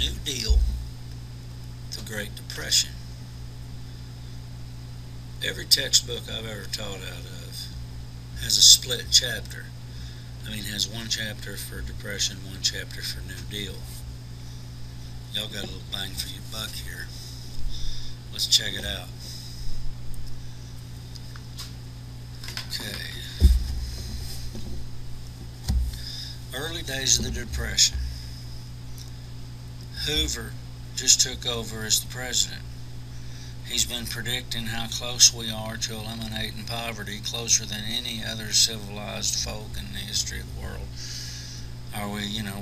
New Deal, the Great Depression. Every textbook I've ever taught out of has a split chapter. Has one chapter for Depression, one chapter for New Deal. Y'all got a little bang for your buck here. Let's check it out. Okay. Early days of the Depression. Hoover just took over as the president. He's been predicting how close we are to eliminating poverty, closer than any other civilized folk in the history of the world.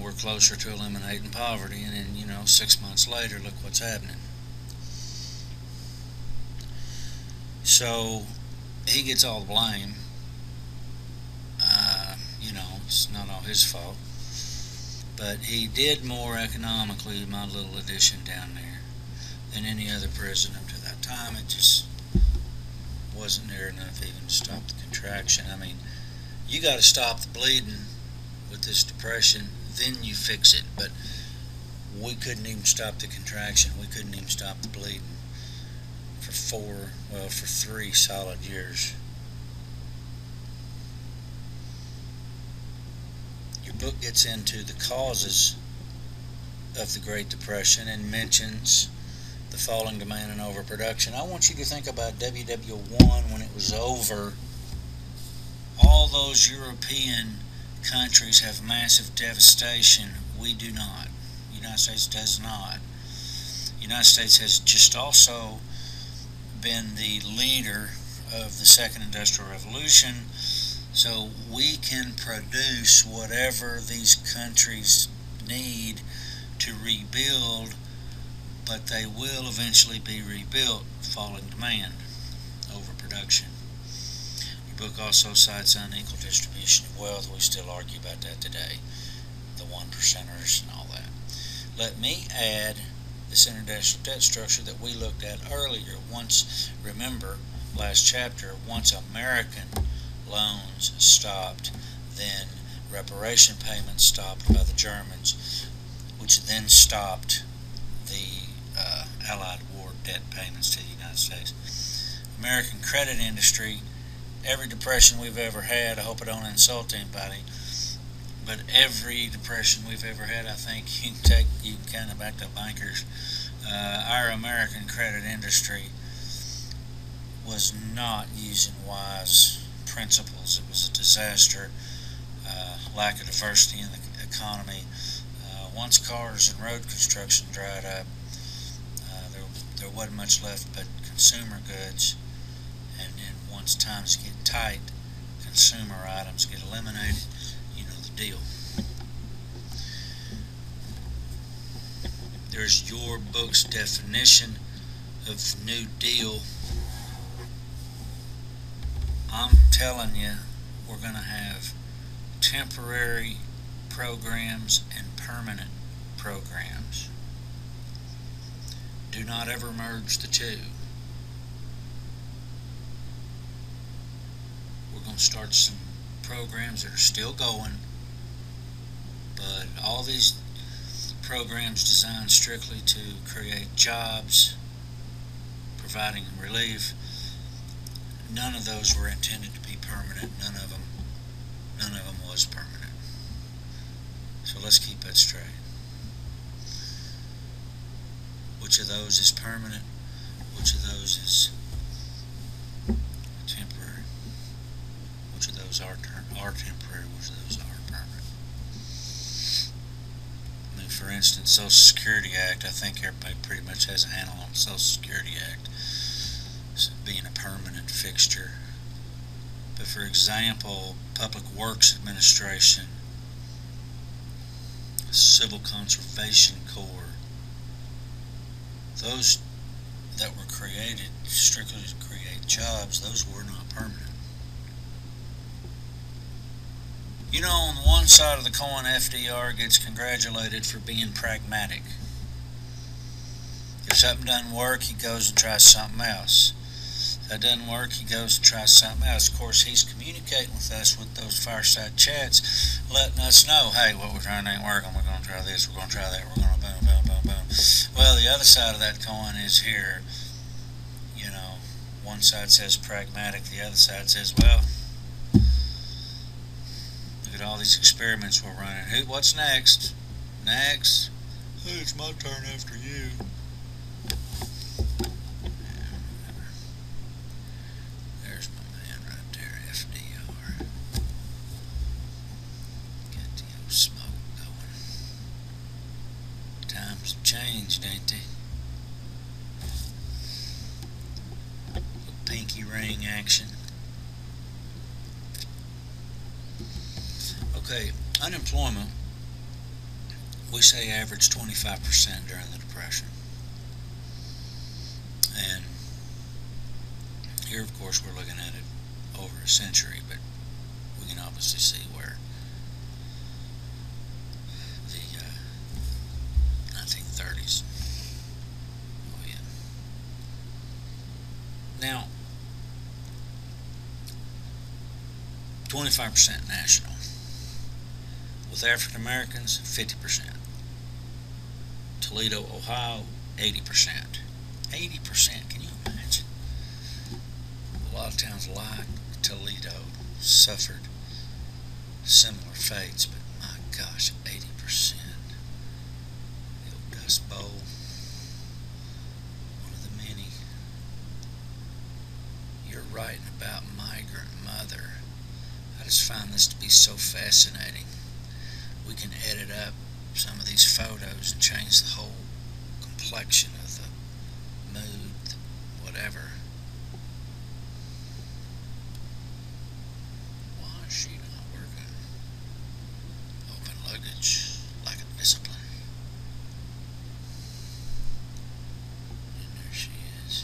We're closer to eliminating poverty, and then, 6 months later, look what's happening. So, he gets all the blame. It's not all his fault. But he did more economically, my little addition down there, than any other president to that time. It just wasn't near enough even to stop the contraction. You got to stop the bleeding with this depression, then you fix it. But we couldn't even stop the contraction. We couldn't even stop the bleeding for 3 solid years. Your book gets into the causes of the Great Depression and mentions the falling demand and overproduction. I want you to think about WW1 when it was over. All those European countries have massive devastation. We do not. The United States does not. The United States has just also been the leader of the Second Industrial Revolution, so we can produce whatever these countries need to rebuild, but they will eventually be rebuilt. Falling demand, overproduction. Your book also cites unequal distribution of wealth. We still argue about that today. The 1%ers and all that. Let me add this international debt structure that we looked at earlier. Remember, last chapter, once American loans stopped, then reparation payments stopped by the Germans, which then stopped the Allied War debt payments to the United States. American credit industry, every depression we've ever had, I hope I don't insult anybody, but every depression we've ever had, I think you can kind of back to bankers. Our American credit industry was not using wise principles. It was a disaster. Lack of diversity in the economy. Once cars and road construction dried up, there wasn't much left but consumer goods. And then once times get tight, consumer items get eliminated. You know the deal. There's your book's definition of New Deal. I'm telling you, we're going to have temporary programs and permanent programs. Do not ever merge the two. We're going to start some programs that are still going, but all these programs designed strictly to create jobs, providing relief, none of those were intended to be permanent. None of them was permanent. So let's keep that straight. Which of those is permanent? Which of those is temporary? Which of those are temporary? Which of those are permanent? For instance, Social Security Act, I think everybody pretty much has a handle on the Social Security Act being a permanent fixture. But for example, Public Works Administration, Civil Conservation Corps, those that were created strictly to create jobs, those were not permanent. On the one side of the coin, FDR gets congratulated for being pragmatic. If something doesn't work, he goes and tries something else. If that doesn't work, he goes and tries something else. Of course, he's communicating with us with those fireside chats, letting us know, hey, what we're trying ain't working, we're going to try this, we're going to try that, we're going to boom, boom, boom, boom. Well, the other side of that coin is here, you know, one side says pragmatic, the other side says, well, look at all these experiments we're running. What's next? Next? Hey, it's my turn after you. There's my man right there, FDR. Get the old smoke going. Times have changed, ain't they? Little pinky ring action. Okay, unemployment, we say averaged 25% during the Depression. And here, of course, we're looking at it over a century, but we can obviously see where the 1930s. Oh, yeah. Now, 25% national. With African Americans, 50%. Toledo, Ohio, 80%. 80%, can you imagine? A lot of towns like Toledo suffered similar fates, but my gosh, 80%. The old Dust Bowl, one of the many. You're writing about migrant mother. I just find this to be so fascinating. We can edit up some of these photos and change the whole complexion of the mood, whatever. Why is she not working? Open luggage, like a discipline. And there she is.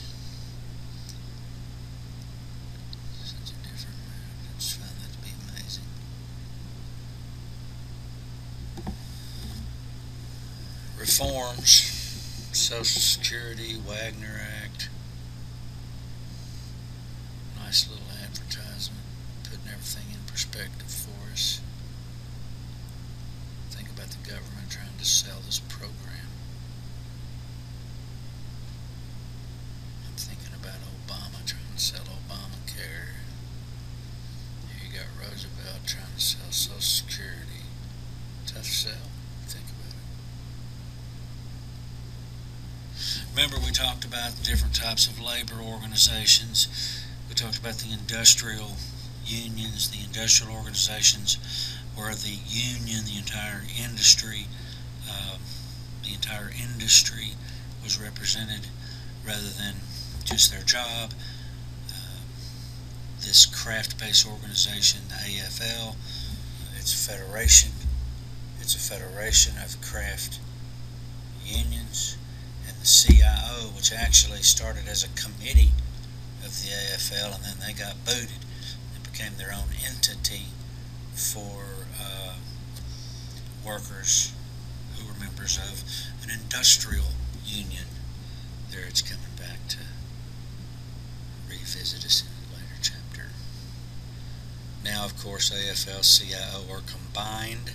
Such a different mood. I just found that to be amazing. Reforms, Social Security, Wagner Act, nice little advertisement, putting everything in perspective for us. Think about the government trying to sell this program. I'm thinking about Obama trying to sell Obamacare. Here you got Roosevelt trying to sell Social Security. Tough sell. Think about it. Remember, we talked about the different types of labor organizations. We talked about the industrial unions, the industrial organizations, where the union, the entire industry was represented rather than just their job. This craft-based organization, the AFL, it's a federation. It's a federation of craft unions. And the CIO, which actually started as a committee of the AFL, and then they got booted. It became their own entity for workers who were members of an industrial union. There it's coming back to revisit us in a later chapter. Now, of course, AFL, CIO are combined.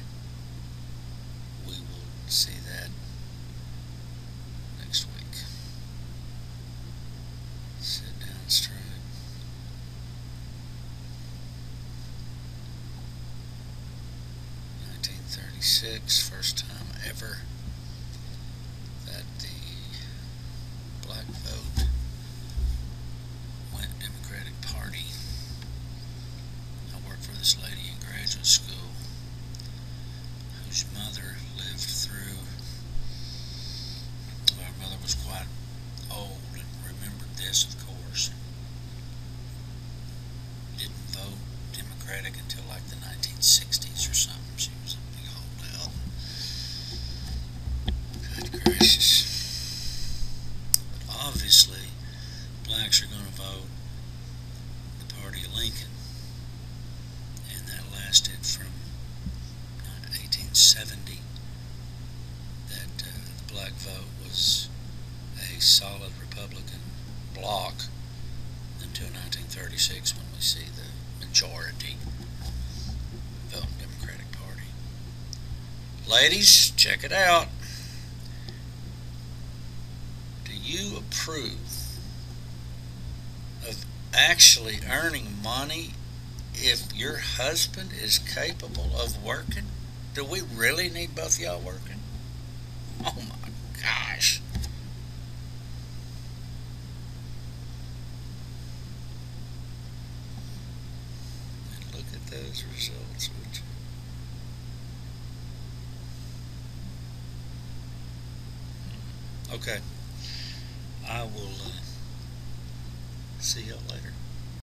We will see that next week. Sit down straight. First time ever that the black vote went Democratic Party. I worked for this lady in graduate school whose mother lived through, well, her mother was quite old and remembered this, of course. Didn't vote Democratic until like the 1960s or something. She was a big holdout. Good gracious. But obviously, blacks are going to vote the party of Lincoln. And that lasted from 1870. That the black vote was a solid Republican bloc until 1936, when we see the majority vote Democratic Party. Ladies, check it out. you approve of actually earning money if your husband is capable of working? Do we really need both y'all working? Oh my gosh. And look at those results, would you? Okay. I will see y'all later.